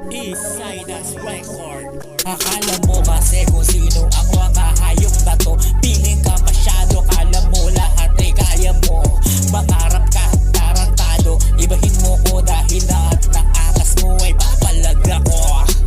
Eastsiders Record. Akala mo kasi kung sino ang mga hayop na to. Piling ka masyado, kala mo lahat ay kaya mo. Mangarap ka, tarantado, ibahin mo ko dahil lahat ng angas mo ay papalag ako.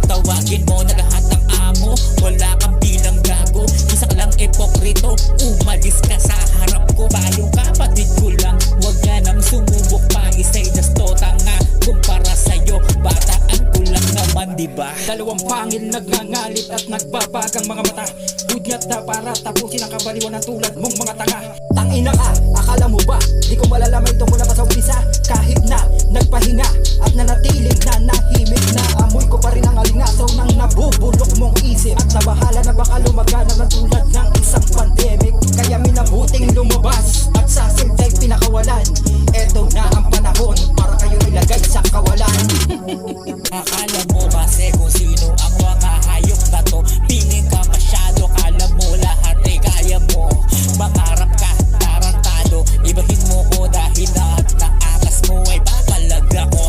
Tawagin mo na lahat ng amo, wala kang bilang gago. Isa ka lang epokrito, umalis ka sa harap ko. Payo kapatid ko lang, wag ka nang sumubok pa. Isay dasto tanga, kumpara sa'yo, bataan ko lang naman, diba? Dalawang pangil nagngangalit at nagbabagang mga mata. Hudyat na para tapusin ang kabaliwan ng tulad mong mga tanga. Tangina ka, akala mo ba? Di ko malalamay ito mula pa sa umpisa. Kahit na nagpahinga at nanatiling nanahimik na amoy ko pa rin ang alingasaw ng nabubulok mong isip. At nabahala na baka lumagana ng tulad ng isang pandemic. Kaya minabuting lumabas at sa sila'y pinakawalan. Eto na ang panahon para kayo ilagay sa kawalan. Akala mo kasi kung sino ang mga hayop na to. Piling ka masyado, kala mo lahat ay kaya mo. Mangarap ka, tarantado, ibahin mo ko dahil lahat ng angas mo ay papalag ako.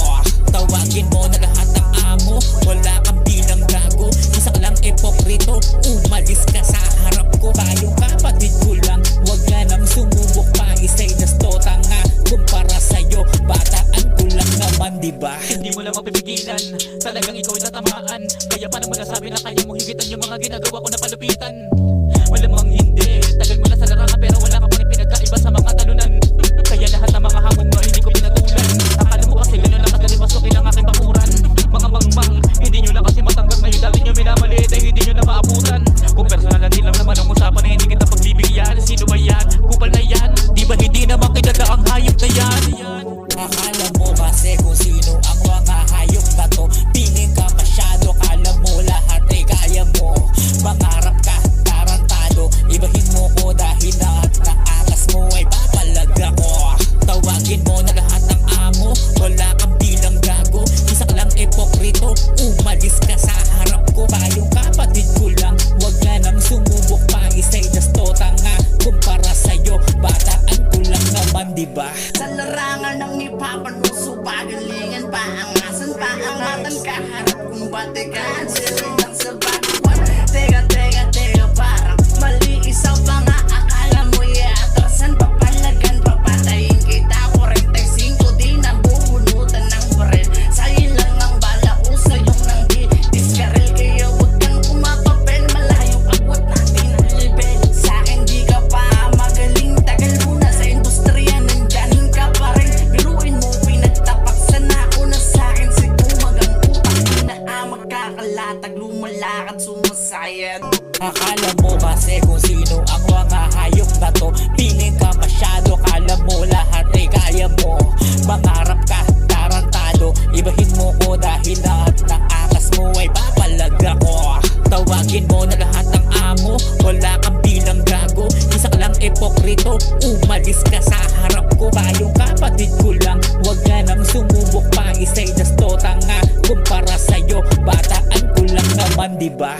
Tawagin mo na lahat ng amo, wala kang bilang gago. Isa ka lang epokrito, umalis ka sa harap ko. Tayong kapatid ko lang, wag ka nang sumubok pa. Isay dasto tanga, kumpara sa'yo, bataan ko lang naman, diba? Hindi mo lang mapipigilan, talagang ikaw ay tatamaan. Kaya paano mo nasabi na kaya mong higitan yung mga ginagawa ko na palupitan? Malamang hindi, tagal mo na sa larangan pero wala ka pa rin pinagkaiba sa mga talunan. Kaya lahat ng mga hamon mo hindi ko pinatulan. Akala mo kasi gano'n lang kagaling masukin ang aking bakuran. Mga mangmang, hindi nyo lang kasi matanggap na yung dati nyo minamaliit ay hindi nyo na maabutan. Kung personal na lang naman ang usapan na hindi kita pagbibigyan. Sino ba yan? Kupal na yan? Di ba hindi naman kilala ang hayop na yan? Akala mo kasi kung sino ang mga hayop na to. Piling ka masyado, kala mo lahat ay kaya mo. Mangarap ka, tarantado, ibahin mo ko dahil lahat ng angas mo ay papalag ako. Tawagin mo na lahat ng amo, wala kang bilang gago. Isa ka lang epokrito, umalis ka sa harap ko. Tayong kapatid ko lang, wag ka nang sumubok pa. Isay dasto tanga, kumpara sa'yo, bataan ko lang naman, diba? Sa larangan ng ipapanuso, pagalingan, paangasan, paangatan, kaharap kung batikan, silang sa bagawan. Teka, parang mali isaw pa nga, akala mo yatrasan, papalagan, papatayin kita. 45, di na bubunutan ng baril. Sa'yo lang ang bala, uso yung nang di diskaril. Kaya huwag kang kumapapel, malayo agwat natin ang level. Sa'kin di ka pa magaling, tagal mo na sa industriya, nandyanin ka pa rin. Biruin mo, pinagtapak sa nauna sa'kin, sigumagang utang. Di na magkakalatag, lumalakad, sumasayad. Akala mo kasi kung sino ang mga hayop na to. Piling ka masyado, kala mo lahat ay kaya mo. Mangarap ka, tarantado, ibahin mo ko dahil lahat ng angas mo ay papalag ako. Tawagin mo na lahat ng amo, wala kang bilang gago. Isa ka lang epokrito, umalis ka sa harap ko. Tayong kapatid ko lang, wag ka nang sumubok pa. Isay dasto tanga, kumpara sa'yo, bataan ko lang naman, diba?